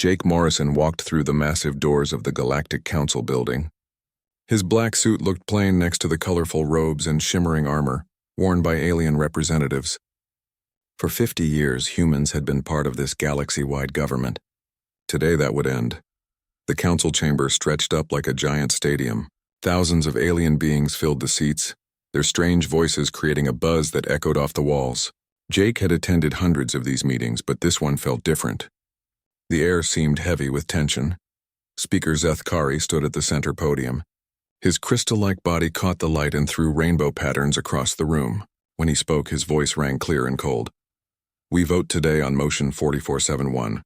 Jake Morrison walked through the massive doors of the Galactic Council building. His black suit looked plain next to the colorful robes and shimmering armor worn by alien representatives. For 50 years, humans had been part of this galaxy-wide government. Today that would end. The council chamber stretched up like a giant stadium. Thousands of alien beings filled the seats, their strange voices creating a buzz that echoed off the walls. Jake had attended hundreds of these meetings, but this one felt different. The air seemed heavy with tension. Speaker Zeth Kari stood at the center podium. His crystal-like body caught the light and threw rainbow patterns across the room. When he spoke, his voice rang clear and cold. We vote today on Motion 4471.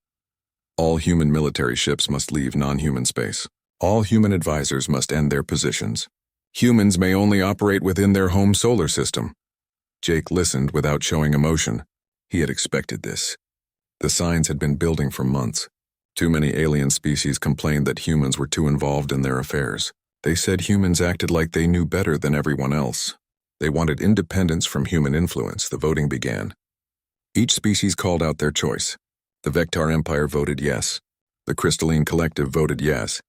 All human military ships must leave non-human space. All human advisors must end their positions. Humans may only operate within their home solar system. Jake listened without showing emotion. He had expected this. The signs had been building for months. Too many alien species complained that humans were too involved in their affairs. They said humans acted like they knew better than everyone else. They wanted independence from human influence. The voting began. Each species called out their choice. The Vectar Empire voted yes. The Crystalline Collective voted yes.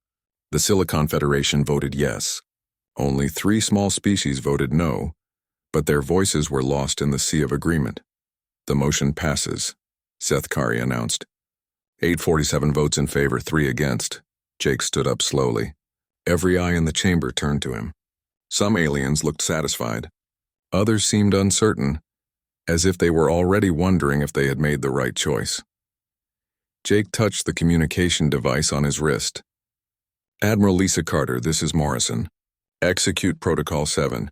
The Silicon Federation voted yes. Only 3 small species voted no, but their voices were lost in the sea of agreement. The motion passes, Zeth Kari announced. 847 votes in favor, 3 against. Jake stood up slowly. Every eye in the chamber turned to him. Some aliens looked satisfied. Others seemed uncertain, as if they were already wondering if they had made the right choice. Jake touched the communication device on his wrist. Admiral Lisa Carter, this is Morrison. Execute Protocol 7.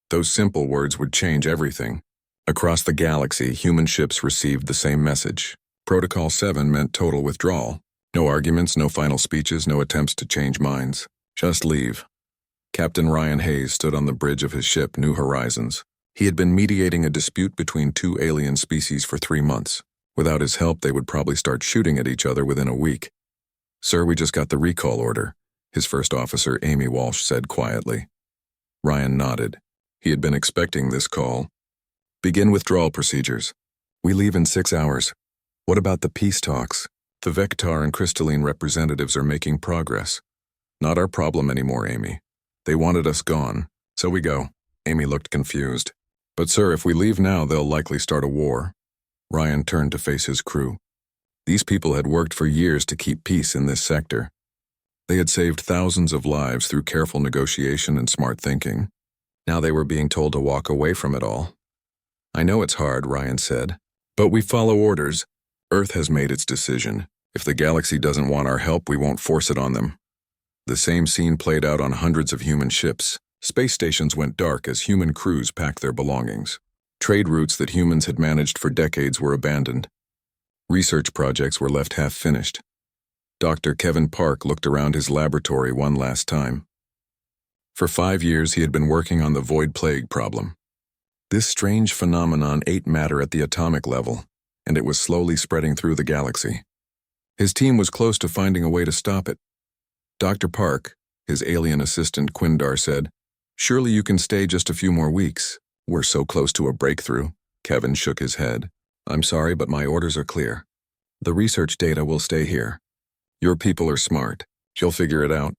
Those simple words would change everything. Across the galaxy, human ships received the same message. Protocol 7 meant total withdrawal. No arguments, no final speeches, no attempts to change minds. Just leave. Captain Ryan Hayes stood on the bridge of his ship, New Horizons. He had been mediating a dispute between 2 alien species for 3 months. Without his help, they would probably start shooting at each other within a week. Sir, we just got the recall order, his first officer, Amy Walsh, said quietly. Ryan nodded. He had been expecting this call. Begin withdrawal procedures. We leave in 6 hours. What about the peace talks? The Vectar and Crystalline representatives are making progress. Not our problem anymore, Amy. They wanted us gone, so we go. Amy looked confused. But sir, if we leave now, they'll likely start a war. Ryan turned to face his crew. These people had worked for years to keep peace in this sector. They had saved thousands of lives through careful negotiation and smart thinking. Now they were being told to walk away from it all. I know it's hard, Ryan said, but we follow orders. Earth has made its decision. If the galaxy doesn't want our help, we won't force it on them. The same scene played out on hundreds of human ships. Space stations went dark as human crews packed their belongings. Trade routes that humans had managed for decades were abandoned. Research projects were left half-finished. Dr. Kevin Park looked around his laboratory one last time. For 5 years, he had been working on the void plague problem. This strange phenomenon ate matter at the atomic level, and it was slowly spreading through the galaxy. His team was close to finding a way to stop it. Dr. Park, his alien assistant Quindar, said, "Surely you can stay just a few more weeks. We're so close to a breakthrough." Kevin shook his head. "I'm sorry, but my orders are clear. The research data will stay here. Your people are smart. You'll figure it out."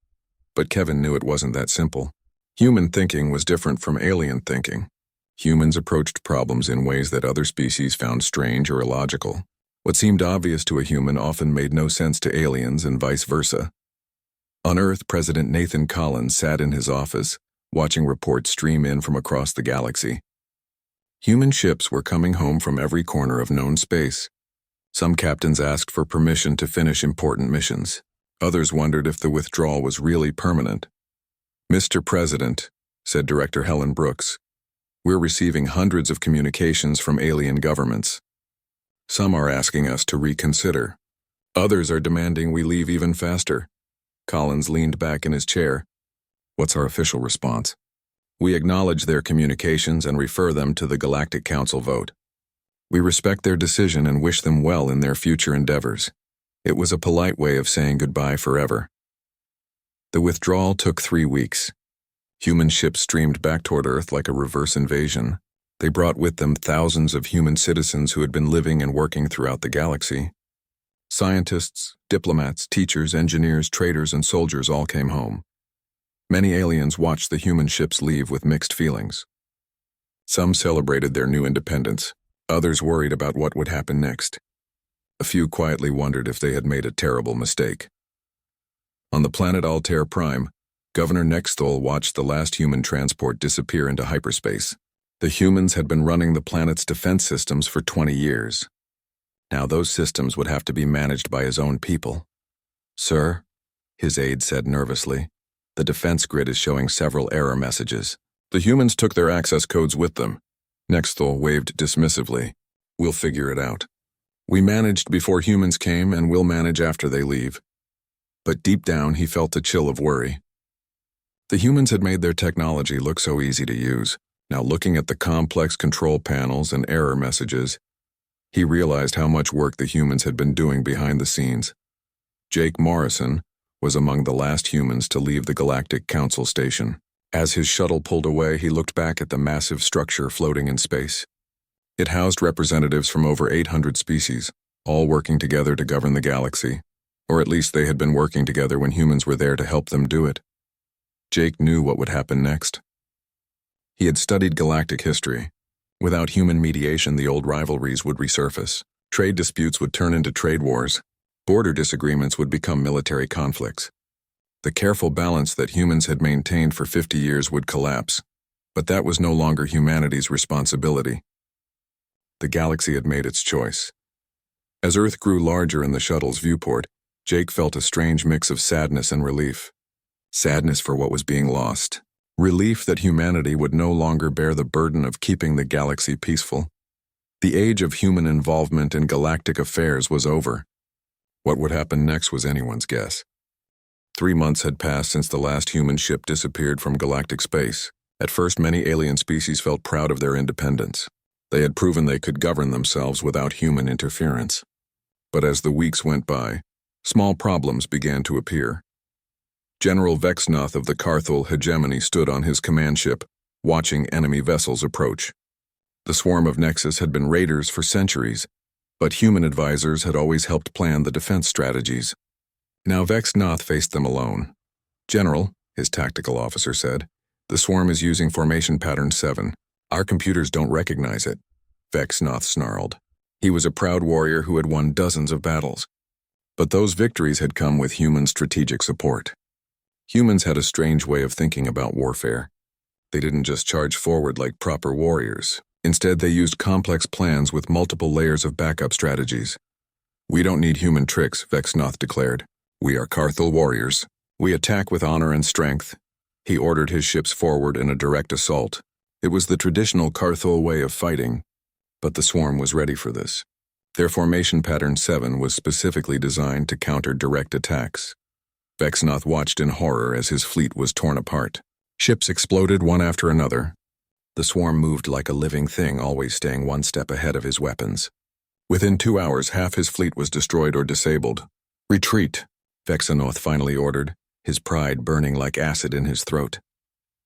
But Kevin knew it wasn't that simple. Human thinking was different from alien thinking. Humans approached problems in ways that other species found strange or illogical. What seemed obvious to a human often made no sense to aliens and vice versa. On Earth, President Nathan Collins sat in his office, watching reports stream in from across the galaxy. Human ships were coming home from every corner of known space. Some captains asked for permission to finish important missions. Others wondered if the withdrawal was really permanent. "Mr. President," said Director Helen Brooks, "we're receiving hundreds of communications from alien governments. Some are asking us to reconsider. Others are demanding we leave even faster." Collins leaned back in his chair. "What's our official response?" "We acknowledge their communications and refer them to the Galactic Council vote. We respect their decision and wish them well in their future endeavors." It was a polite way of saying goodbye forever. The withdrawal took 3 weeks. Human ships streamed back toward Earth like a reverse invasion. They brought with them thousands of human citizens who had been living and working throughout the galaxy. Scientists, diplomats, teachers, engineers, traders, and soldiers all came home. Many aliens watched the human ships leave with mixed feelings. Some celebrated their new independence. Others worried about what would happen next. A few quietly wondered if they had made a terrible mistake. On the planet Altair Prime, Governor Nexthol watched the last human transport disappear into hyperspace. The humans had been running the planet's defense systems for 20 years. Now those systems would have to be managed by his own people. "Sir," his aide said nervously, "the defense grid is showing several error messages." "The humans took their access codes with them," Nexthol waved dismissively. "We'll figure it out. We managed before humans came and we'll manage after they leave." But deep down he felt a chill of worry. The humans had made their technology look so easy to use. Now looking at the complex control panels and error messages, he realized how much work the humans had been doing behind the scenes. Jake Morrison was among the last humans to leave the Galactic Council station. As his shuttle pulled away, he looked back at the massive structure floating in space. It housed representatives from over 800 species, all working together to govern the galaxy. Or at least they had been working together when humans were there to help them do it. Jake knew what would happen next. He had studied galactic history. Without human mediation, the old rivalries would resurface. Trade disputes would turn into trade wars. Border disagreements would become military conflicts. The careful balance that humans had maintained for 50 years would collapse. But that was no longer humanity's responsibility. The galaxy had made its choice. As Earth grew larger in the shuttle's viewport, Jake felt a strange mix of sadness and relief. Sadness for what was being lost. Relief that humanity would no longer bear the burden of keeping the galaxy peaceful. The age of human involvement in galactic affairs was over. What would happen next was anyone's guess. 3 months had passed since the last human ship disappeared from galactic space. At first, many alien species felt proud of their independence. They had proven they could govern themselves without human interference. But as the weeks went by, small problems began to appear. General Vexnoth of the Carthul hegemony stood on his command ship, watching enemy vessels approach. The swarm of Nexus had been raiders for centuries, but human advisors had always helped plan the defense strategies. Now Vexnoth faced them alone. "General," his tactical officer said, "the swarm is using formation pattern 7. Our computers don't recognize it." Vexnoth snarled. He was a proud warrior who had won dozens of battles. But those victories had come with human strategic support. Humans had a strange way of thinking about warfare. They didn't just charge forward like proper warriors. Instead, they used complex plans with multiple layers of backup strategies. "We don't need human tricks," Vexnoth declared. "We are Carthul warriors. We attack with honor and strength." He ordered his ships forward in a direct assault. It was the traditional Carthul way of fighting, but the swarm was ready for this. Their formation pattern 7 was specifically designed to counter direct attacks. Vexnoth watched in horror as his fleet was torn apart. Ships exploded one after another. The swarm moved like a living thing, always staying one step ahead of his weapons. Within 2 hours, half his fleet was destroyed or disabled. "Retreat," Vexnoth finally ordered, his pride burning like acid in his throat.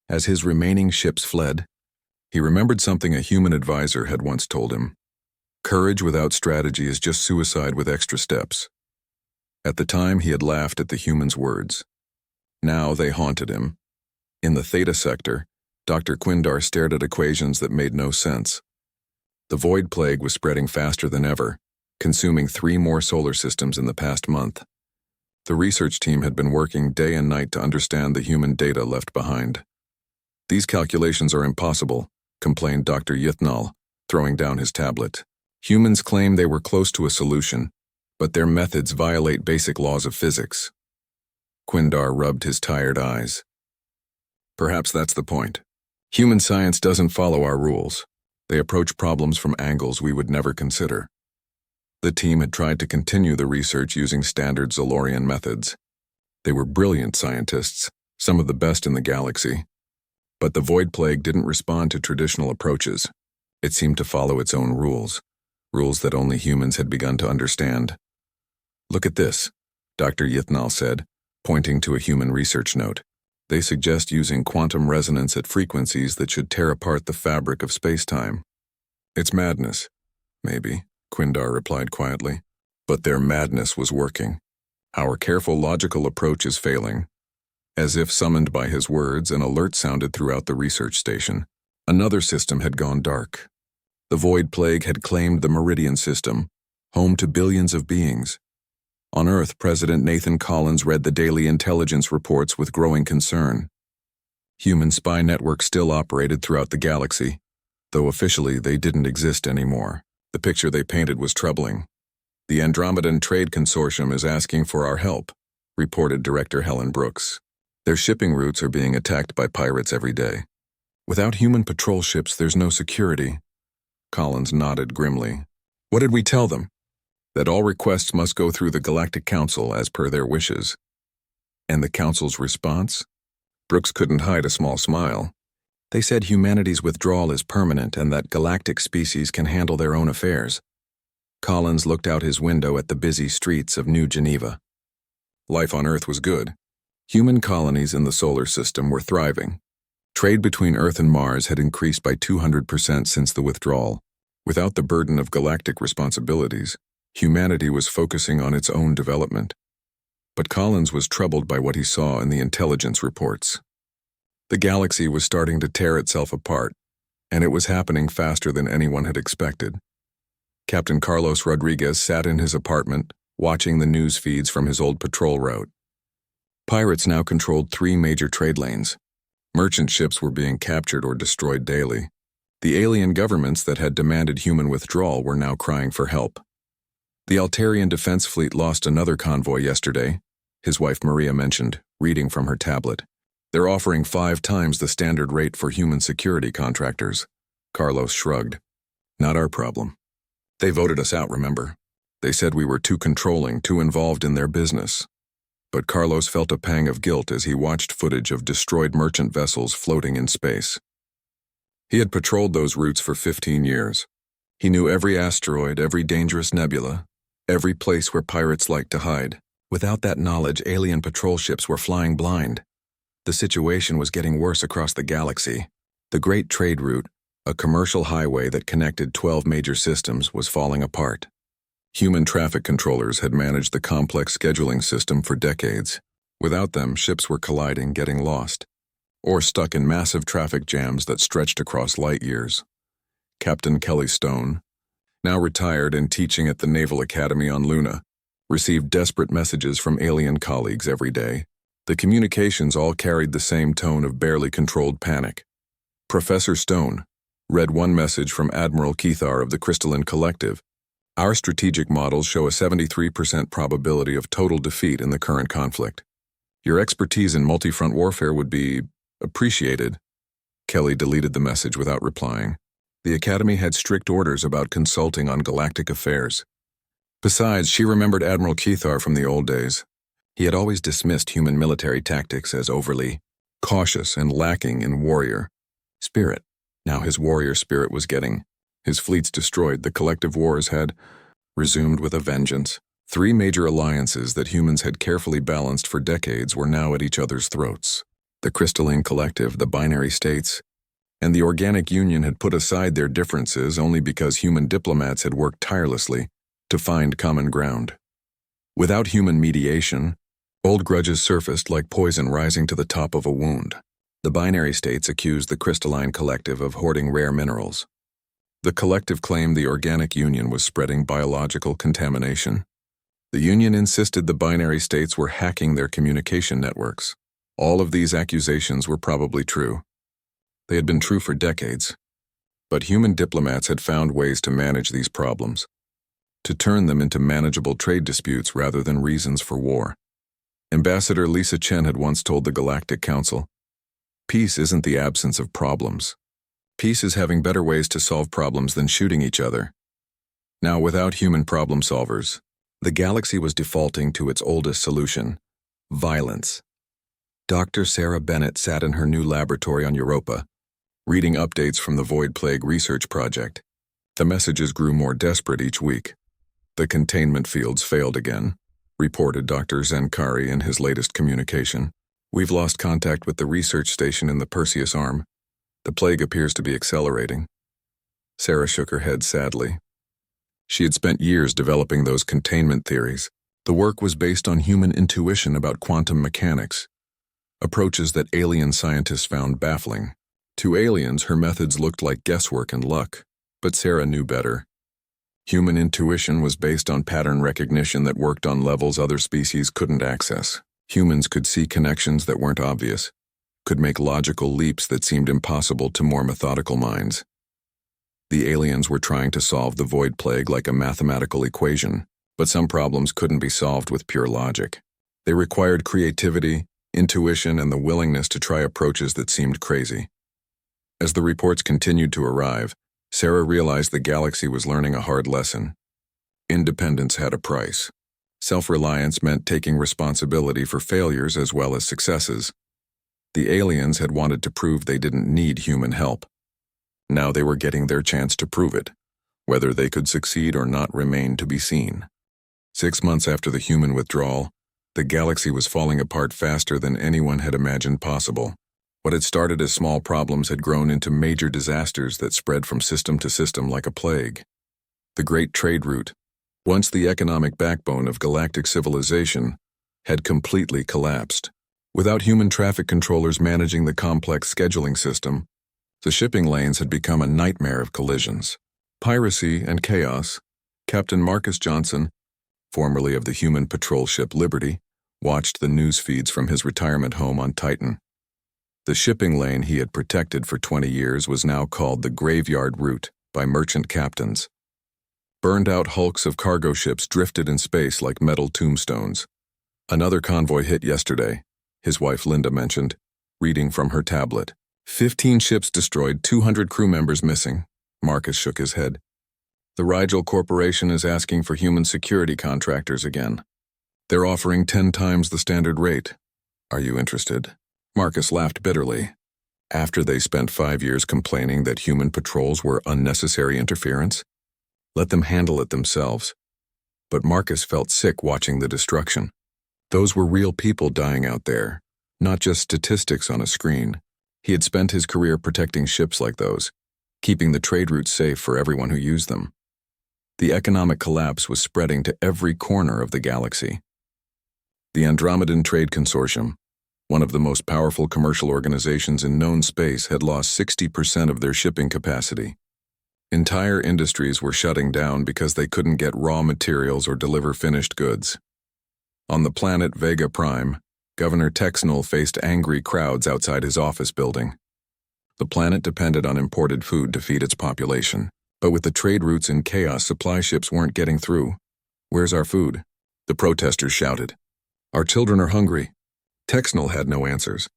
As his remaining ships fled, he remembered something a human advisor had once told him. Courage without strategy is just suicide with extra steps. At the time, he had laughed at the humans' words. Now they haunted him. In the Theta sector, Dr. Quindar stared at equations that made no sense. The void plague was spreading faster than ever, consuming 3 more solar systems in the past month. The research team had been working day and night to understand the human data left behind. "These calculations are impossible," complained Dr. Yithnal, throwing down his tablet. "Humans claim they were close to a solution, but their methods violate basic laws of physics." Quindar rubbed his tired eyes. "Perhaps that's the point. Human science doesn't follow our rules. They approach problems from angles we would never consider." The team had tried to continue the research using standard Zolorian methods. They were brilliant scientists, some of the best in the galaxy. But the void plague didn't respond to traditional approaches. It seemed to follow its own rules, rules that only humans had begun to understand. "Look at this," Dr. Yithnal said, pointing to a human research note. "They suggest using quantum resonance at frequencies that should tear apart the fabric of space-time." "It's madness." "Maybe," Quindar replied quietly. But their madness was working. Our careful logical approach is failing. As if summoned by his words, an alert sounded throughout the research station. Another system had gone dark. The void plague had claimed the Meridian system, home to billions of beings. On Earth, President Nathan Collins read the daily intelligence reports with growing concern. Human spy networks still operated throughout the galaxy, though officially they didn't exist anymore. The picture they painted was troubling. The Andromedan Trade Consortium is asking for our help, reported Director Helen Brooks. Their shipping routes are being attacked by pirates every day. Without human patrol ships, there's no security. Collins nodded grimly. What did we tell them? That all requests must go through the Galactic Council as per their wishes. And the Council's response? Brooks couldn't hide a small smile. They said humanity's withdrawal is permanent and that galactic species can handle their own affairs. Collins looked out his window at the busy streets of New Geneva. Life on Earth was good. Human colonies in the solar system were thriving. Trade between Earth and Mars had increased by 200% since the withdrawal. Without the burden of galactic responsibilities, humanity was focusing on its own development. But Collins was troubled by what he saw in the intelligence reports. The galaxy was starting to tear itself apart, and it was happening faster than anyone had expected. Captain Carlos Rodriguez sat in his apartment, watching the news feeds from his old patrol route. Pirates now controlled 3 major trade lanes. Merchant ships were being captured or destroyed daily. The alien governments that had demanded human withdrawal were now crying for help. The Altarian Defense Fleet lost another convoy yesterday, his wife Maria mentioned, reading from her tablet. They're offering 5 times the standard rate for human security contractors. Carlos shrugged. Not our problem. They voted us out, remember? They said we were too controlling, too involved in their business. But Carlos felt a pang of guilt as he watched footage of destroyed merchant vessels floating in space. He had patrolled those routes for 15 years. He knew every asteroid, every dangerous nebula, every place where pirates liked to hide. Without that knowledge, alien patrol ships were flying blind. The situation was getting worse across the galaxy. The Great Trade Route, a commercial highway that connected 12 major systems, was falling apart. Human traffic controllers had managed the complex scheduling system for decades. Without them, ships were colliding, getting lost, or stuck in massive traffic jams that stretched across light years. Captain Kelly Stone, now retired and teaching at the Naval Academy on Luna, received desperate messages from alien colleagues every day. The communications all carried the same tone of barely controlled panic. Professor Stone read one message from Admiral Kethar of the Crystalline Collective. Our strategic models show a 73% probability of total defeat in the current conflict. Your expertise in multi-front warfare would be appreciated. Kelly deleted the message without replying. The Academy had strict orders about consulting on galactic affairs. Besides, she remembered Admiral Kethar from the old days. He had always dismissed human military tactics as overly cautious and lacking in warrior spirit. Now his warrior spirit was getting his fleets destroyed. The collective wars had resumed with a vengeance. 3 major alliances that humans had carefully balanced for decades were now at each other's throats. The Crystalline Collective, the Binary States, and the Organic Union had put aside their differences only because human diplomats had worked tirelessly to find common ground. Without human mediation, old grudges surfaced like poison rising to the top of a wound. The Binary States accused the Crystalline Collective of hoarding rare minerals. The collective claimed the Organic Union was spreading biological contamination. The Union insisted the Binary States were hacking their communication networks. All of these accusations were probably true. They had been true for decades. But human diplomats had found ways to manage these problems, to turn them into manageable trade disputes rather than reasons for war. Ambassador Lisa Chen had once told the Galactic Council, "Peace isn't the absence of problems. Peace is having better ways to solve problems than shooting each other." Now, without human problem solvers, the galaxy was defaulting to its oldest solution: violence. Dr. Sarah Bennett sat in her new laboratory on Europa, reading updates from the Void Plague Research Project. The messages grew more desperate each week. The containment fields failed again, reported Dr. Zenkari in his latest communication. "We've lost contact with the research station in the Perseus Arm. The plague appears to be accelerating." Sarah shook her head sadly. She had spent years developing those containment theories. The work was based on human intuition about quantum mechanics, approaches that alien scientists found baffling. To aliens, her methods looked like guesswork and luck, but Sarah knew better. Human intuition was based on pattern recognition that worked on levels other species couldn't access. Humans could see connections that weren't obvious, could make logical leaps that seemed impossible to more methodical minds. The aliens were trying to solve the void plague like a mathematical equation, but some problems couldn't be solved with pure logic. They required creativity, intuition, and the willingness to try approaches that seemed crazy. As the reports continued to arrive, Sarah realized the galaxy was learning a hard lesson. Independence had a price. Self-reliance meant taking responsibility for failures as well as successes. The aliens had wanted to prove they didn't need human help. Now they were getting their chance to prove it. Whether they could succeed or not remained to be seen. 6 months after the human withdrawal, the galaxy was falling apart faster than anyone had imagined possible. What had started as small problems had grown into major disasters that spread from system to system like a plague. The Great Trade Route, once the economic backbone of galactic civilization, had completely collapsed. Without human traffic controllers managing the complex scheduling system, the shipping lanes had become a nightmare of collisions. Piracy and chaos. Captain Marcus Johnson, formerly of the human patrol ship Liberty, watched the news feeds from his retirement home on Titan. The shipping lane he had protected for 20 years was now called the Graveyard Route by merchant captains. Burned-out hulks of cargo ships drifted in space like metal tombstones. Another convoy hit yesterday, his wife Linda mentioned, reading from her tablet. 15 ships destroyed, 200 crew members missing. Marcus shook his head. The Rigel Corporation is asking for human security contractors again. They're offering 10 times the standard rate. Are you interested? Marcus laughed bitterly. After they spent 5 years complaining that human patrols were unnecessary interference, let them handle it themselves. But Marcus felt sick watching the destruction. Those were real people dying out there, not just statistics on a screen. He had spent his career protecting ships like those, keeping the trade routes safe for everyone who used them. The economic collapse was spreading to every corner of the galaxy. The Andromedan Trade Consortium, one of the most powerful commercial organizations in known space, had lost 60% of their shipping capacity. Entire industries were shutting down because they couldn't get raw materials or deliver finished goods. On the planet Vega Prime, Governor Texnell faced angry crowds outside his office building. The planet depended on imported food to feed its population, but with the trade routes in chaos, supply ships weren't getting through. "Where's our food?" the protesters shouted. "Our children are hungry." Texnell had no answers.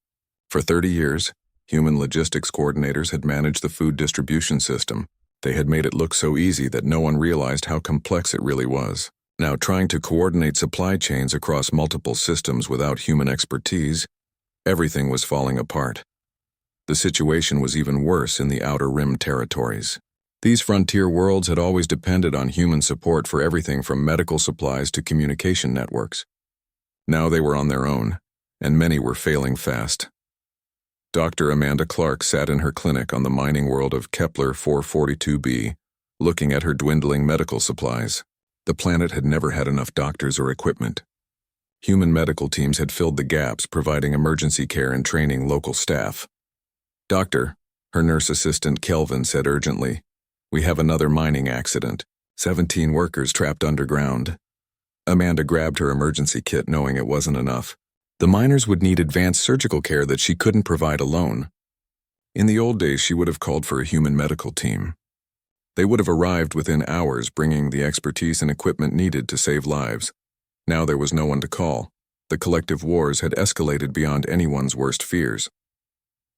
For 30 years, human logistics coordinators had managed the food distribution system. They had made it look so easy that no one realized how complex it really was. Now, trying to coordinate supply chains across multiple systems without human expertise, everything was falling apart. The situation was even worse in the Outer Rim territories. These frontier worlds had always depended on human support for everything from medical supplies to communication networks. Now they were on their own, and many were failing fast. Dr. Amanda Clark sat in her clinic on the mining world of Kepler 442b, looking at her dwindling medical supplies. The planet had never had enough doctors or equipment. Human medical teams had filled the gaps, providing emergency care and training local staff. "Doctor," her nurse assistant Kelvin said urgently, "we have another mining accident. 17 workers trapped underground." Amanda grabbed her emergency kit, knowing it wasn't enough. The miners would need advanced surgical care that she couldn't provide alone. In the old days, she would have called for a human medical team. They would have arrived within hours, bringing the expertise and equipment needed to save lives. Now there was no one to call. The collective wars had escalated beyond anyone's worst fears.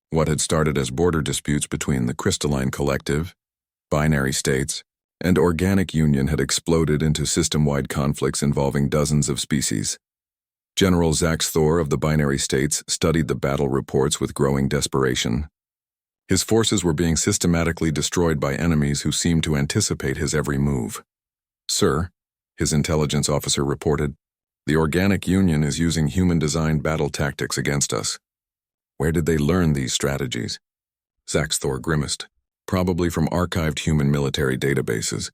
What had started as border disputes between the Crystalline Collective, binary states, and Organic Union had exploded into system-wide conflicts involving dozens of species. General Zax Thor of the binary states studied the battle reports with growing desperation. His forces were being systematically destroyed by enemies who seemed to anticipate his every move. "Sir," his intelligence officer reported, "the Organic Union is using human-designed battle tactics against us." "Where did they learn these strategies?" Zax Thor grimaced. "Probably from archived human military databases.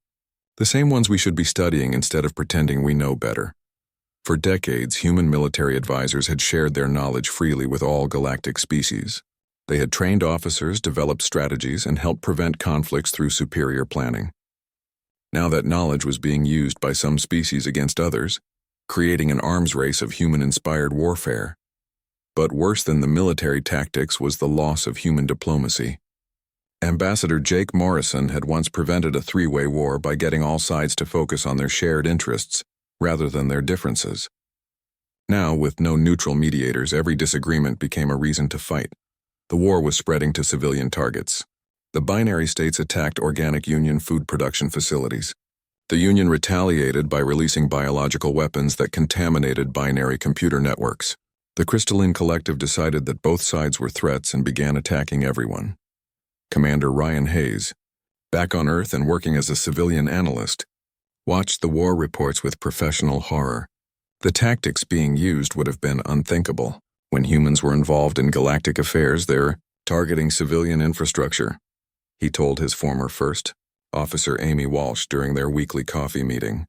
The same ones we should be studying instead of pretending we know better. For decades, human military advisors had shared their knowledge freely with all galactic species. They had trained officers, developed strategies, and helped prevent conflicts through superior planning. Now that knowledge was being used by some species against others, creating an arms race of human-inspired warfare. But worse than the military tactics was the loss of human diplomacy. Ambassador Jake Morrison had once prevented a three-way war by getting all sides to focus on their shared interests rather than their differences. Now, with no neutral mediators, every disagreement became a reason to fight. The war was spreading to civilian targets. The binary states attacked organic Union food production facilities. The Union retaliated by releasing biological weapons that contaminated binary computer networks. The Crystalline Collective decided that both sides were threats and began attacking everyone. Commander Ryan Hayes, back on Earth and working as a civilian analyst, watched the war reports with professional horror. The tactics being used would have been unthinkable. When humans were involved in galactic affairs, they're targeting civilian infrastructure, he told his former First Officer Amy Walsh during their weekly coffee meeting.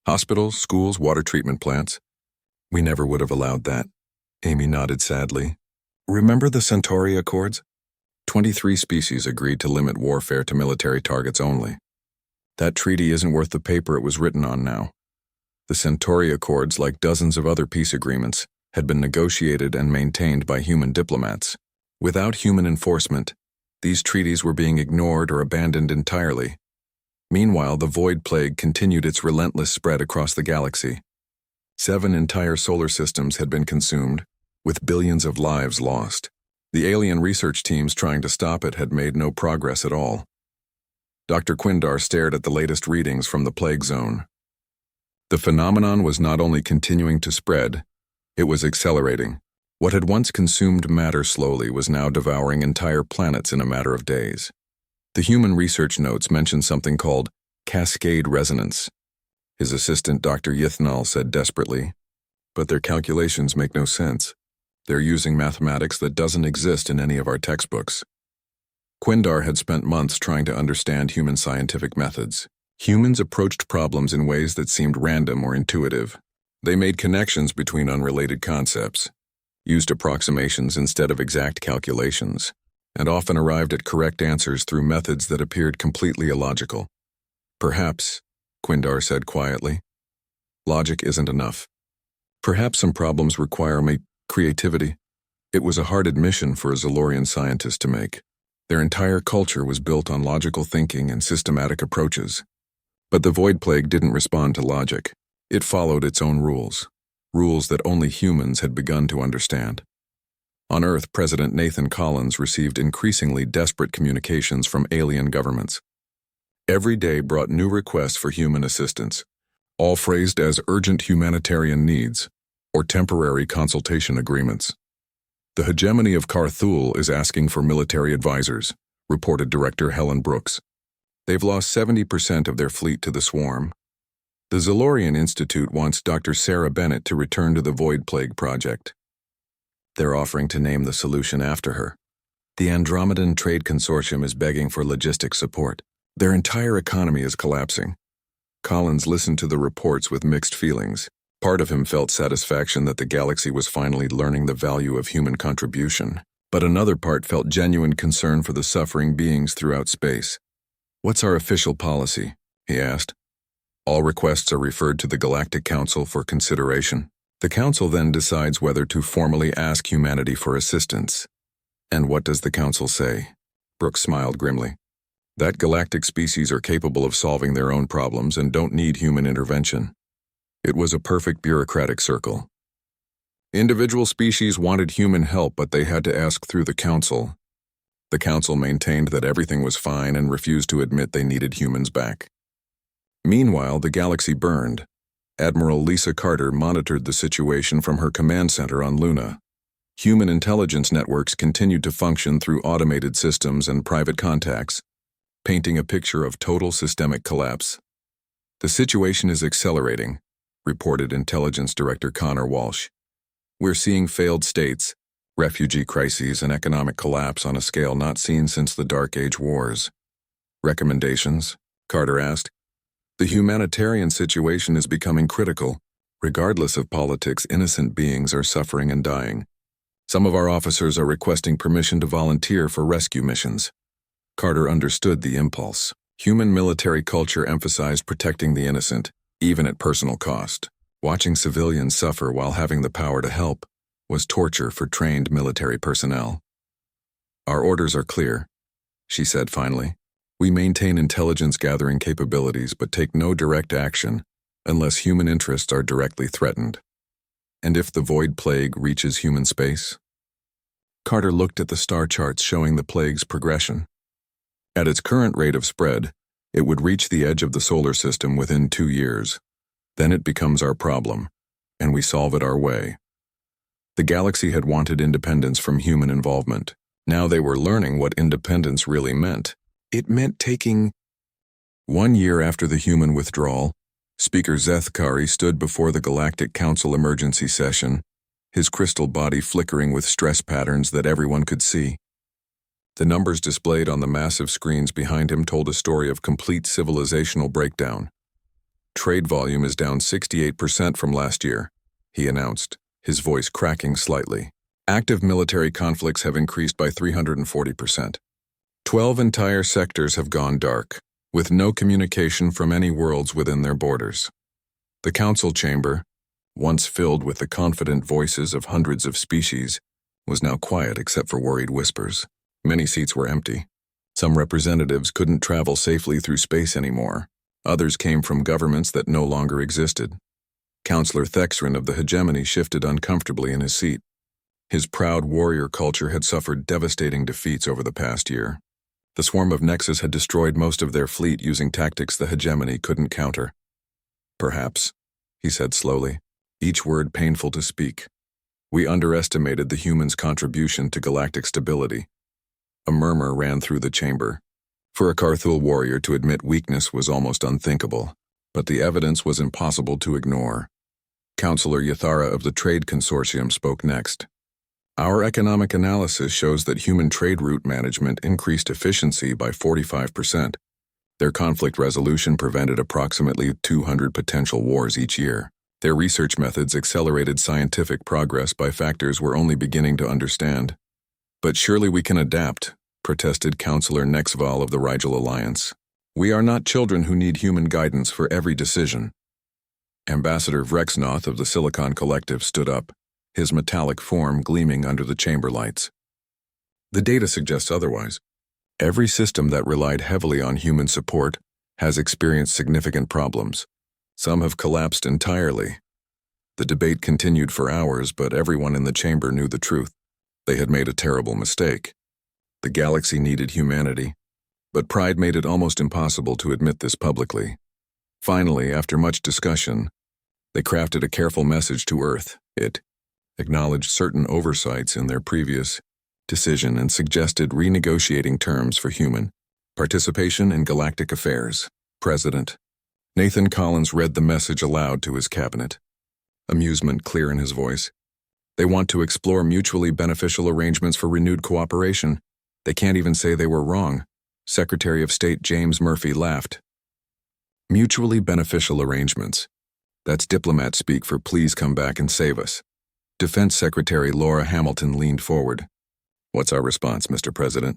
Hospitals, schools, water treatment plants. We never would have allowed that. Amy nodded sadly. Remember the Centauri Accords? 23 species agreed to limit warfare to military targets only. That treaty isn't worth the paper it was written on now. The Centauri Accords, like dozens of other peace agreements, had been negotiated and maintained by human diplomats. Without human enforcement, these treaties were being ignored or abandoned entirely. Meanwhile, the Void Plague continued its relentless spread across the galaxy. 7 entire solar systems had been consumed, with billions of lives lost. The alien research teams trying to stop it had made no progress at all. Dr. Quindar stared at the latest readings from the plague zone. The phenomenon was not only continuing to spread, it was accelerating. What had once consumed matter slowly was now devouring entire planets in a matter of days. The human research notes mentioned something called cascade resonance. His assistant, Dr. Yithnal, said desperately, "But their calculations make no sense. They're using mathematics that doesn't exist in any of our textbooks." Quindar had spent months trying to understand human scientific methods. Humans approached problems in ways that seemed random or intuitive. They made connections between unrelated concepts, used approximations instead of exact calculations, and often arrived at correct answers through methods that appeared completely illogical. "Perhaps," Quindar said quietly, "logic isn't enough. Perhaps some problems require creativity." It was a hard admission for a Zalorian scientist to make. Their entire culture was built on logical thinking and systematic approaches. But the Void Plague didn't respond to logic. It followed its own rules, rules that only humans had begun to understand. On Earth, President Nathan Collins received increasingly desperate communications from alien governments. Every day brought new requests for human assistance, all phrased as urgent humanitarian needs or temporary consultation agreements. "The hegemony of Carthul is asking for military advisors," reported Director Helen Brooks. "They've lost 70% of their fleet to the swarm. The Zalorian Institute wants Dr. Sarah Bennett to return to the Void Plague Project. They're offering to name the solution after her. The Andromedan Trade Consortium is begging for logistic support. Their entire economy is collapsing." Collins listened to the reports with mixed feelings. Part of him felt satisfaction that the galaxy was finally learning the value of human contribution, but another part felt genuine concern for the suffering beings throughout space. "What's our official policy?" he asked. "All requests are referred to the Galactic Council for consideration. The Council then decides whether to formally ask humanity for assistance." "And what does the Council say?" Brooks smiled grimly. "That galactic species are capable of solving their own problems and don't need human intervention." It was a perfect bureaucratic circle. Individual species wanted human help, but they had to ask through the Council. The Council maintained that everything was fine and refused to admit they needed humans back. Meanwhile, the galaxy burned. Admiral Lisa Carter monitored the situation from her command center on Luna. Human intelligence networks continued to function through automated systems and private contacts, painting a picture of total systemic collapse. "The situation is accelerating," reported Intelligence Director Connor Walsh. "We're seeing failed states, refugee crises, and economic collapse on a scale not seen since the Dark Age wars." "Recommendations?" Carter asked. The humanitarian situation is becoming critical. Regardless of politics, innocent beings are suffering and dying. Some of our officers are requesting permission to volunteer for rescue missions. Carter understood the impulse. Human military culture emphasized protecting the innocent, even at personal cost. Watching civilians suffer while having the power to help was torture for trained military personnel. "Our orders are clear," she said finally. "We maintain intelligence-gathering capabilities but take no direct action unless human interests are directly threatened." "And if the void plague reaches human space?" Carter looked at the star charts showing the plague's progression. At its current rate of spread, it would reach the edge of the solar system within 2 years. Then it becomes our problem, and we solve it our way. The galaxy had wanted independence from human involvement. Now they were learning what independence really meant. It meant taking... 1 year after the human withdrawal, Speaker Zethkari stood before the Galactic Council emergency session, his crystal body flickering with stress patterns that everyone could see. The numbers displayed on the massive screens behind him told a story of complete civilizational breakdown. "Trade volume is down 68% from last year," he announced, his voice cracking slightly. "Active military conflicts have increased by 340%. 12 entire sectors have gone dark, with no communication from any worlds within their borders." The council chamber, once filled with the confident voices of hundreds of species, was now quiet except for worried whispers. Many seats were empty. Some representatives couldn't travel safely through space anymore. Others came from governments that no longer existed. Counselor Thexrin of the Hegemony shifted uncomfortably in his seat. His proud warrior culture had suffered devastating defeats over the past year. The swarm of Nexus had destroyed most of their fleet using tactics the Hegemony couldn't counter. "Perhaps," he said slowly, each word painful to speak, "we underestimated the humans' contribution to galactic stability." A murmur ran through the chamber. For a Carthul warrior to admit weakness was almost unthinkable, but the evidence was impossible to ignore. Counselor Yathara of the Trade Consortium spoke next. "Our economic analysis shows that human trade route management increased efficiency by 45%. Their conflict resolution prevented approximately 200 potential wars each year. Their research methods accelerated scientific progress by factors we're only beginning to understand." "But surely we can adapt," protested Counselor Nexval of the Rigel Alliance. "We are not children who need human guidance for every decision." Ambassador Vrexnoth of the Silicon Collective stood up, his metallic form gleaming under the chamber lights. "The data suggests otherwise. Every system that relied heavily on human support has experienced significant problems. Some have collapsed entirely." The debate continued for hours, but everyone in the chamber knew the truth. They had made a terrible mistake. The galaxy needed humanity, but pride made it almost impossible to admit this publicly. Finally, after much discussion, they crafted a careful message to Earth. It acknowledged certain oversights in their previous decision and suggested renegotiating terms for human participation in galactic affairs. President Nathan Collins read the message aloud to his cabinet, amusement clear in his voice. "They want to explore mutually beneficial arrangements for renewed cooperation. They can't even say they were wrong." Secretary of State James Murphy laughed. "Mutually beneficial arrangements. That's diplomat speak for please come back and save us." Defense Secretary Laura Hamilton leaned forward. "What's our response, Mr. President?"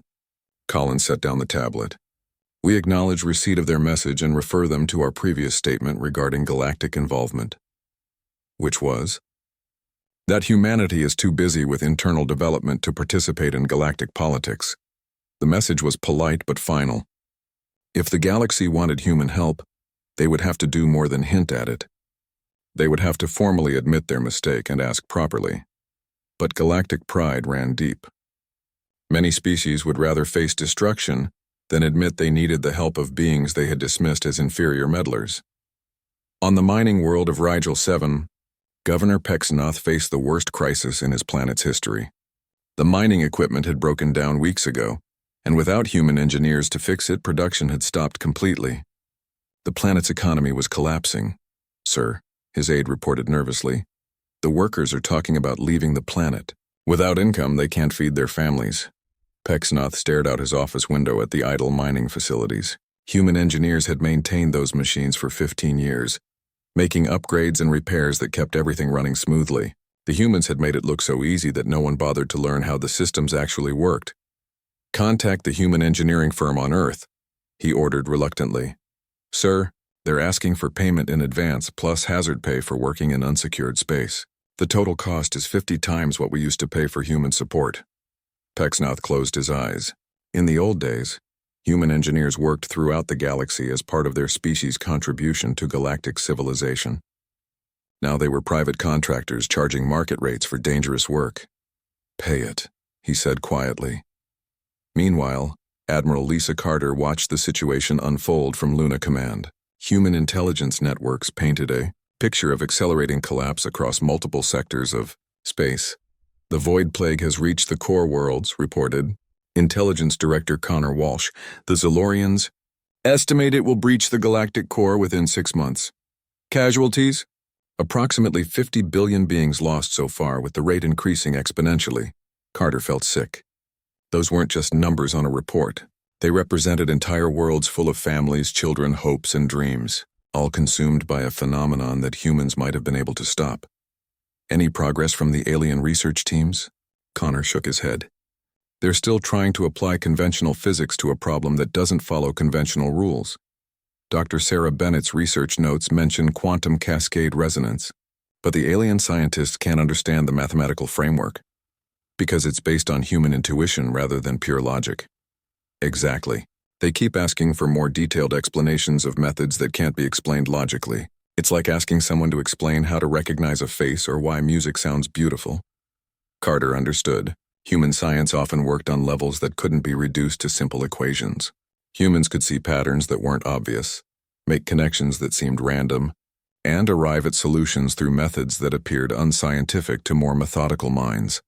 Collins set down the tablet. "We acknowledge receipt of their message and refer them to our previous statement regarding galactic involvement." Which was? That humanity is too busy with internal development to participate in galactic politics. The message was polite but final. If the galaxy wanted human help, they would have to do more than hint at it. They would have to formally admit their mistake and ask properly. But galactic pride ran deep. Many species would rather face destruction than admit they needed the help of beings they had dismissed as inferior meddlers. On the mining world of Rigel 7, Governor Pexnoth faced the worst crisis in his planet's history. The mining equipment had broken down weeks ago, and without human engineers to fix it, production had stopped completely. The planet's economy was collapsing. "Sir," his aide reported nervously, "the workers are talking about leaving the planet. Without income, they can't feed their families." Pexnoth stared out his office window at the idle mining facilities. Human engineers had maintained those machines for 15 years, making upgrades and repairs that kept everything running smoothly. The humans had made it look so easy that no one bothered to learn how the systems actually worked. "Contact the human engineering firm on Earth," he ordered reluctantly. "Sir, they're asking for payment in advance plus hazard pay for working in unsecured space. The total cost is 50 times what we used to pay for human support." Pecksnoth closed his eyes. In the old days, human engineers worked throughout the galaxy as part of their species' contribution to galactic civilization. Now they were private contractors charging market rates for dangerous work. "Pay it," he said quietly. Meanwhile, Admiral Lisa Carter watched the situation unfold from Luna Command. Human intelligence networks painted a picture of accelerating collapse across multiple sectors of space. "The void plague has reached the core worlds," reported Intelligence Director Connor Walsh. "The Zolorians estimate it will breach the galactic core within 6 months. Casualties? Approximately 50 billion beings lost so far, with the rate increasing exponentially." Carter felt sick. Those weren't just numbers on a report. They represented entire worlds full of families, children, hopes, and dreams, all consumed by a phenomenon that humans might have been able to stop. "Any progress from the alien research teams?" Connor shook his head. "They're still trying to apply conventional physics to a problem that doesn't follow conventional rules. Dr. Sarah Bennett's research notes mention quantum cascade resonance, but the alien scientists can't understand the mathematical framework, because it's based on human intuition rather than pure logic." "Exactly. They keep asking for more detailed explanations of methods that can't be explained logically. It's like asking someone to explain how to recognize a face or why music sounds beautiful." Carter understood. Human science often worked on levels that couldn't be reduced to simple equations. Humans could see patterns that weren't obvious, make connections that seemed random, and arrive at solutions through methods that appeared unscientific to more methodical minds.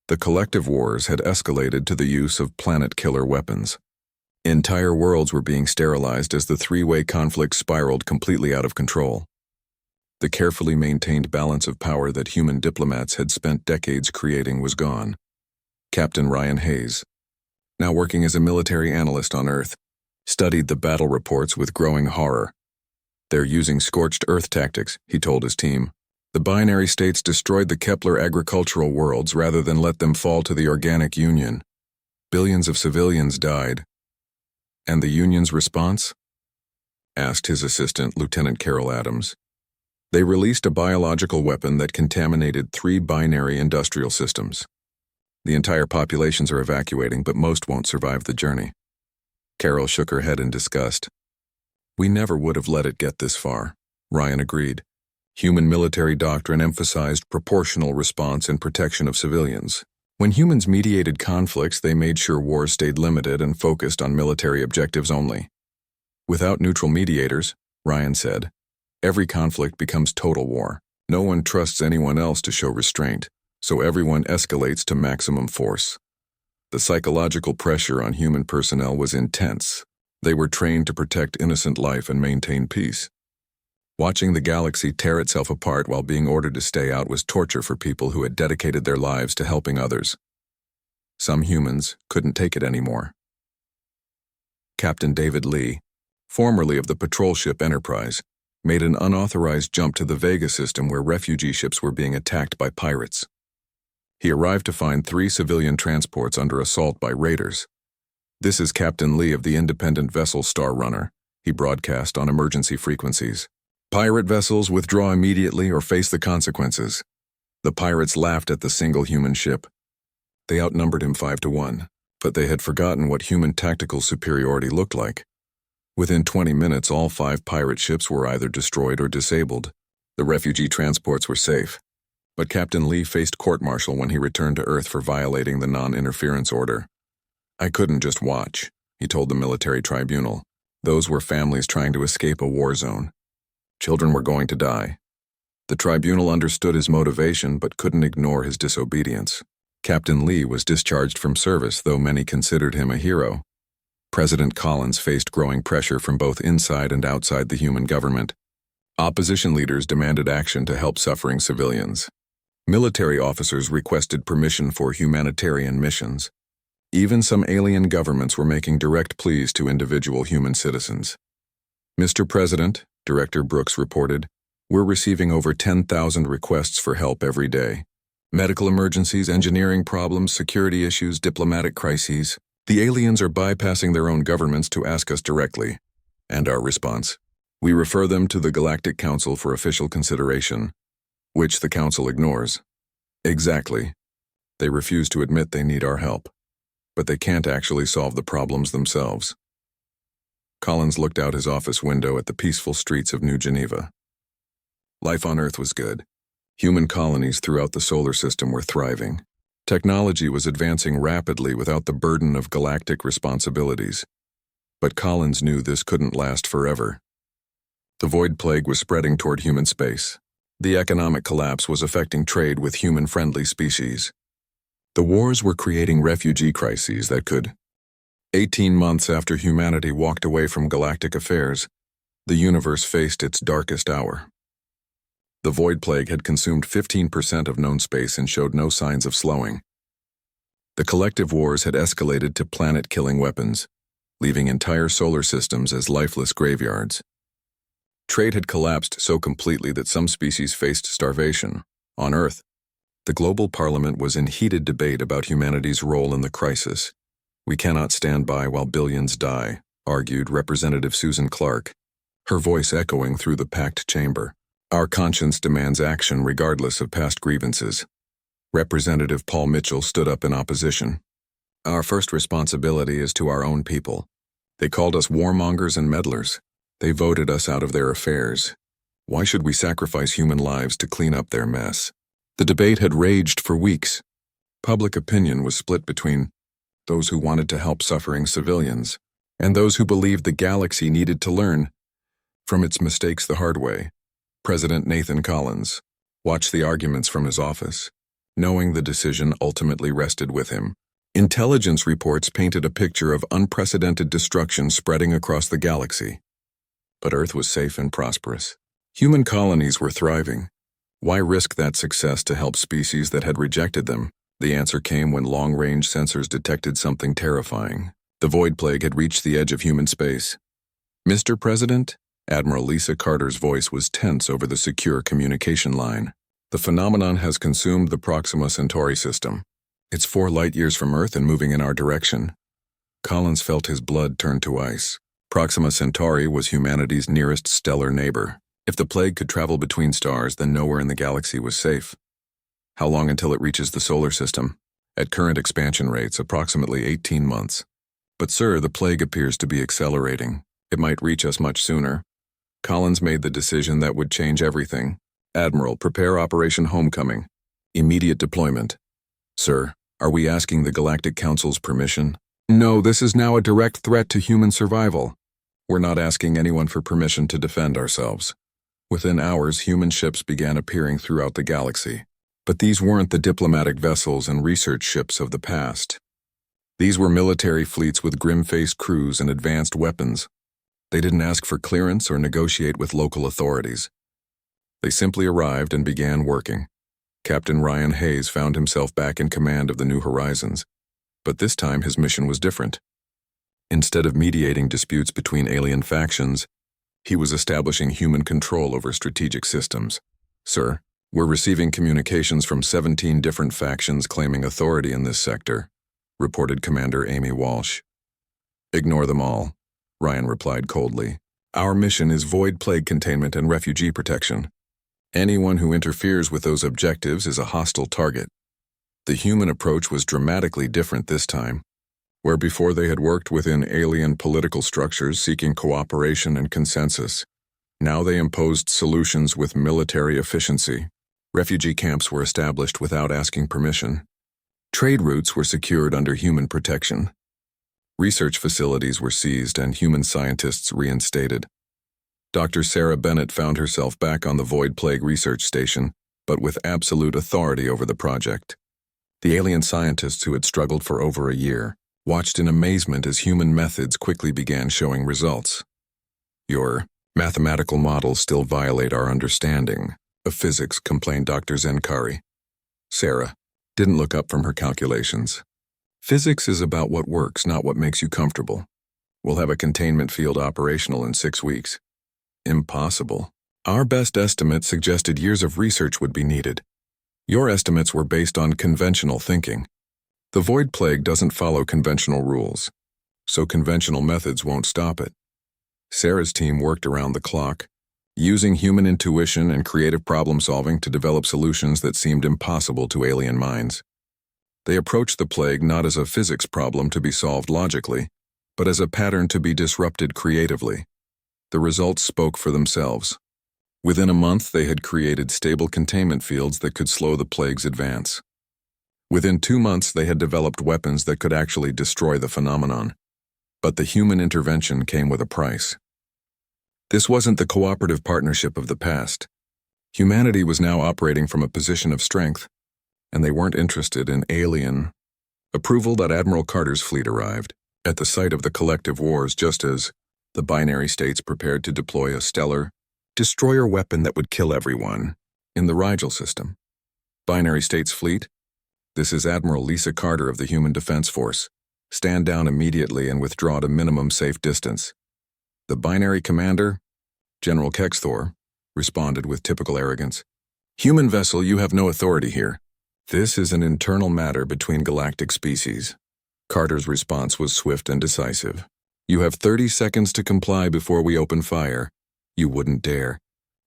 The collective wars had escalated to the use of planet-killer weapons. Entire worlds were being sterilized as the three-way conflict spiraled completely out of control. The carefully maintained balance of power that human diplomats had spent decades creating was gone. Captain Ryan Hayes, now working as a military analyst on Earth, studied the battle reports with growing horror. "They're using scorched earth tactics," he told his team. "The binary states destroyed the Kepler agricultural worlds rather than let them fall to the organic union. Billions of civilians died." "And the union's response?" asked his assistant, Lieutenant Carol Adams. "They released a biological weapon that contaminated 3 binary industrial systems. The entire populations are evacuating, but most won't survive the journey." Carol shook her head in disgust. "We never would have let it get this far," Ryan agreed. Human military doctrine emphasized proportional response and protection of civilians. When humans mediated conflicts, they made sure wars stayed limited and focused on military objectives only. "Without neutral mediators," Ryan said, "every conflict becomes total war. No one trusts anyone else to show restraint, so everyone escalates to maximum force." The psychological pressure on human personnel was intense. They were trained to protect innocent life and maintain peace. Watching the galaxy tear itself apart while being ordered to stay out was torture for people who had dedicated their lives to helping others. Some humans couldn't take it anymore. Captain David Lee, formerly of the patrol ship Enterprise, made an unauthorized jump to the Vega system where refugee ships were being attacked by pirates. He arrived to find 3 civilian transports under assault by raiders. "This is Captain Lee of the independent vessel Star Runner," he broadcast on emergency frequencies. "Pirate vessels withdraw immediately or face the consequences." The pirates laughed at the single human ship. They outnumbered him 5-1, but they had forgotten what human tactical superiority looked like. Within 20 minutes, all 5 pirate ships were either destroyed or disabled. The refugee transports were safe. But Captain Lee faced court-martial when he returned to Earth for violating the non-interference order. "I couldn't just watch," he told the military tribunal. "Those were families trying to escape a war zone. Children were going to die." The tribunal understood his motivation but couldn't ignore his disobedience. Captain Lee was discharged from service, though many considered him a hero. President Collins faced growing pressure from both inside and outside the human government. Opposition leaders demanded action to help suffering civilians. Military officers requested permission for humanitarian missions. Even some alien governments were making direct pleas to individual human citizens. "Mr. President," Director Brooks reported, "we're receiving over 10,000 requests for help every day. Medical emergencies, engineering problems, security issues, diplomatic crises. The aliens are bypassing their own governments to ask us directly." And our response? We refer them to the Galactic Council for official consideration, which the Council ignores. Exactly. They refuse to admit they need our help, but they can't actually solve the problems themselves. Collins looked out his office window at the peaceful streets of New Geneva. Life on Earth was good. Human colonies throughout the solar system were thriving. Technology was advancing rapidly without the burden of galactic responsibilities. But Collins knew this couldn't last forever. The void plague was spreading toward human space. The economic collapse was affecting trade with human-friendly species. The wars were creating refugee crises that could. 18 months after humanity walked away from galactic affairs, the universe faced its darkest hour. The void plague had consumed 15% of known space and showed no signs of slowing. The collective wars had escalated to planet-killing weapons, leaving entire solar systems as lifeless graveyards. Trade had collapsed so completely that some species faced starvation. On Earth, the global parliament was in heated debate about humanity's role in the crisis. "We cannot stand by while billions die," argued Representative Susan Clark, her voice echoing through the packed chamber. "Our conscience demands action regardless of past grievances." Representative Paul Mitchell stood up in opposition. "Our first responsibility is to our own people. They called us warmongers and meddlers. They voted us out of their affairs. Why should we sacrifice human lives to clean up their mess?" The debate had raged for weeks. Public opinion was split between those who wanted to help suffering civilians and those who believed the galaxy needed to learn from its mistakes the hard way. President Nathan Collins watched the arguments from his office, knowing the decision ultimately rested with him. Intelligence reports painted a picture of unprecedented destruction spreading across the galaxy. But Earth was safe and prosperous. Human colonies were thriving. Why risk that success to help species that had rejected them? The answer came when long-range sensors detected something terrifying. The void plague had reached the edge of human space. "Mr. President?" Admiral Lisa Carter's voice was tense over the secure communication line. "The phenomenon has consumed the Proxima Centauri system. It's 4 light-years from Earth and moving in our direction." Collins felt his blood turn to ice. Proxima Centauri was humanity's nearest stellar neighbor. If the plague could travel between stars, then nowhere in the galaxy was safe. How long until it reaches the solar system? At current expansion rates, approximately 18 months. "But sir, the plague appears to be accelerating. It might reach us much sooner." Collins made the decision that would change everything. "Admiral, prepare Operation Homecoming. Immediate deployment." "Sir, are we asking the Galactic Council's permission?" "No, this is now a direct threat to human survival. We're not asking anyone for permission to defend ourselves." Within hours, human ships began appearing throughout the galaxy. But these weren't the diplomatic vessels and research ships of the past. These were military fleets with grim-faced crews and advanced weapons. They didn't ask for clearance or negotiate with local authorities. They simply arrived and began working. Captain Ryan Hayes found himself back in command of the New Horizons, but this time his mission was different. Instead of mediating disputes between alien factions, he was establishing human control over strategic systems. "Sir, we're receiving communications from 17 different factions claiming authority in this sector," reported Commander Amy Walsh. "Ignore them all," Ryan replied coldly. "Our mission is void plague containment and refugee protection. Anyone who interferes with those objectives is a hostile target." The human approach was dramatically different this time. Where before they had worked within alien political structures seeking cooperation and consensus, now they imposed solutions with military efficiency. Refugee camps were established without asking permission. Trade routes were secured under human protection. Research facilities were seized and human scientists reinstated. Dr. Sarah Bennett found herself back on the Void Plague Research Station, but with absolute authority over the project. The alien scientists who had struggled for over a year watched in amazement as human methods quickly began showing results. "Your mathematical models still violate our understanding of physics," complained Dr. Zenkari. Sarah didn't look up from her calculations. Physics is about what works, not what makes you comfortable. We'll have a containment field operational in 6 weeks. Impossible. Our best estimate suggested years of research would be needed. Your estimates were based on conventional thinking. The Void Plague doesn't follow conventional rules, so conventional methods won't stop it. Sarah's team worked around the clock, using human intuition and creative problem-solving to develop solutions that seemed impossible to alien minds. They approached the plague not as a physics problem to be solved logically, but as a pattern to be disrupted creatively. The results spoke for themselves. Within a month, they had created stable containment fields that could slow the plague's advance. Within 2 months, they had developed weapons that could actually destroy the phenomenon. But the human intervention came with a price. This wasn't the cooperative partnership of the past. Humanity was now operating from a position of strength, and they weren't interested in alien approval. That Admiral Carter's fleet arrived at the site of the collective wars just as the binary states prepared to deploy a stellar destroyer weapon that would kill everyone in the Rigel system. Binary States Fleet, this is Admiral Lisa Carter of the Human Defense Force. Stand down immediately and withdraw to minimum safe distance. The binary commander, General Kexthor, responded with typical arrogance. Human vessel, you have no authority here. This is an internal matter between galactic species. Carter's response was swift and decisive. You have 30 seconds to comply before we open fire. You wouldn't dare.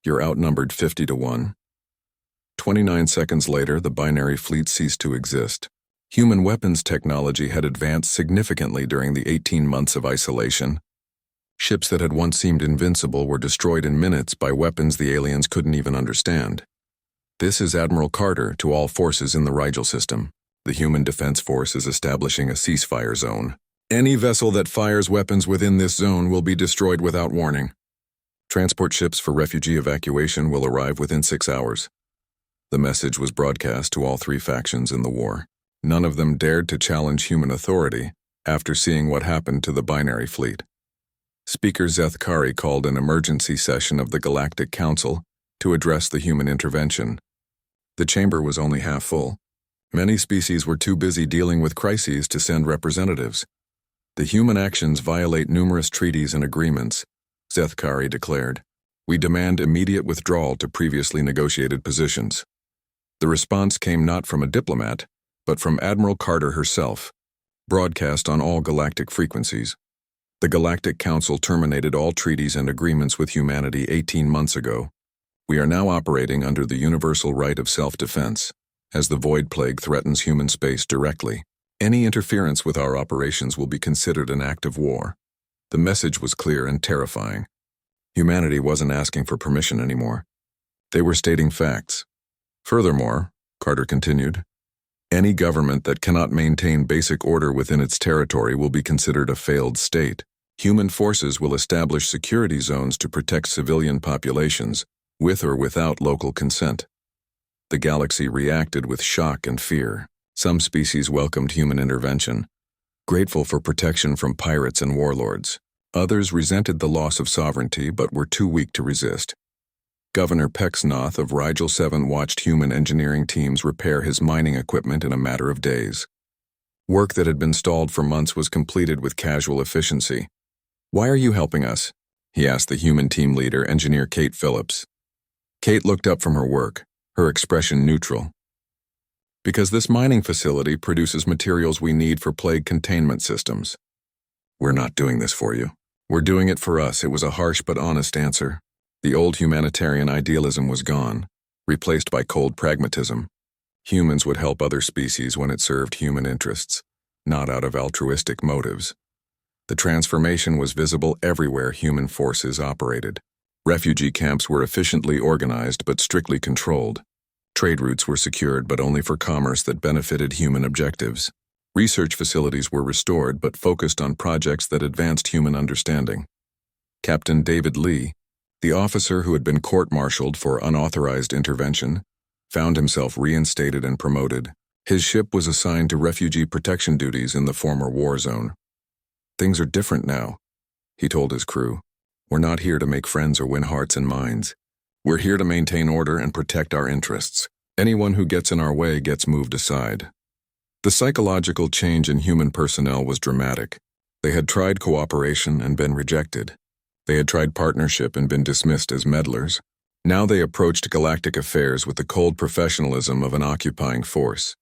You're outnumbered 50 to 1. 29 seconds later, the binary fleet ceased to exist. Human weapons technology had advanced significantly during the 18 months of isolation. Ships that had once seemed invincible were destroyed in minutes by weapons the aliens couldn't even understand. This is Admiral Carter to all forces in the Rigel system. The Human Defense Force is establishing a ceasefire zone. Any vessel that fires weapons within this zone will be destroyed without warning. Transport ships for refugee evacuation will arrive within 6 hours. The message was broadcast to all 3 factions in the war. None of them dared to challenge human authority after seeing what happened to the binary fleet. Speaker Zeth Kari called an emergency session of the Galactic Council to address the human intervention. The chamber was only half full. Many species were too busy dealing with crises to send representatives. The human actions violate numerous treaties and agreements, Zeth Kari declared. We demand immediate withdrawal to previously negotiated positions. The response came not from a diplomat, but from Admiral Carter herself, broadcast on all galactic frequencies. The Galactic Council terminated all treaties and agreements with humanity 18 months ago. We are now operating under the universal right of self-defense, as the Void Plague threatens human space directly. Any interference with our operations will be considered an act of war. The message was clear and terrifying. Humanity wasn't asking for permission anymore. They were stating facts. Furthermore, Carter continued, any government that cannot maintain basic order within its territory will be considered a failed state. Human forces will establish security zones to protect civilian populations, with or without local consent. The galaxy reacted with shock and fear. Some species welcomed human intervention, grateful for protection from pirates and warlords. Others resented the loss of sovereignty but were too weak to resist. Governor Pexnoth of Rigel 7 watched human engineering teams repair his mining equipment in a matter of days. Work that had been stalled for months was completed with casual efficiency. Why are you helping us? He asked the human team leader, Engineer Kate Phillips. Kate looked up from her work, her expression neutral. Because this mining facility produces materials we need for plague containment systems. We're not doing this for you. We're doing it for us. It was a harsh but honest answer. The old humanitarian idealism was gone, replaced by cold pragmatism. Humans would help other species when it served human interests, not out of altruistic motives. The transformation was visible everywhere human forces operated. Refugee camps were efficiently organized but strictly controlled. Trade routes were secured but only for commerce that benefited human objectives. Research facilities were restored but focused on projects that advanced human understanding. Captain David Lee, the officer who had been court-martialed for unauthorized intervention, found himself reinstated and promoted. His ship was assigned to refugee protection duties in the former war zone. Things are different now, he told his crew. We're not here to make friends or win hearts and minds. We're here to maintain order and protect our interests. Anyone who gets in our way gets moved aside. The psychological change in human personnel was dramatic. They had tried cooperation and been rejected. They had tried partnership and been dismissed as meddlers. Now they approached galactic affairs with the cold professionalism of an occupying force.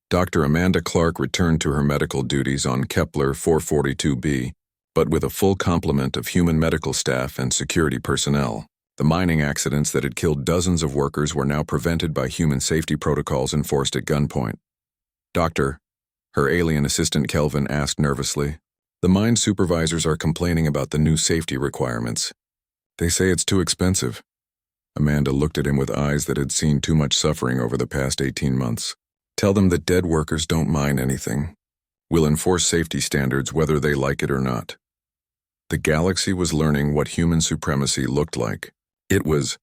Dr. Amanda Clark returned to her medical duties on Kepler 442b, but with a full complement of human medical staff and security personnel. The mining accidents that had killed dozens of workers were now prevented by human safety protocols enforced at gunpoint. "Doctor," her alien assistant Kelvin asked nervously, "the mine supervisors are complaining about the new safety requirements. They say it's too expensive." Amanda looked at him with eyes that had seen too much suffering over the past 18 months. "Tell them that dead workers don't mine anything. We'll enforce safety standards whether they like it or not." The galaxy was learning what human supremacy looked like. It was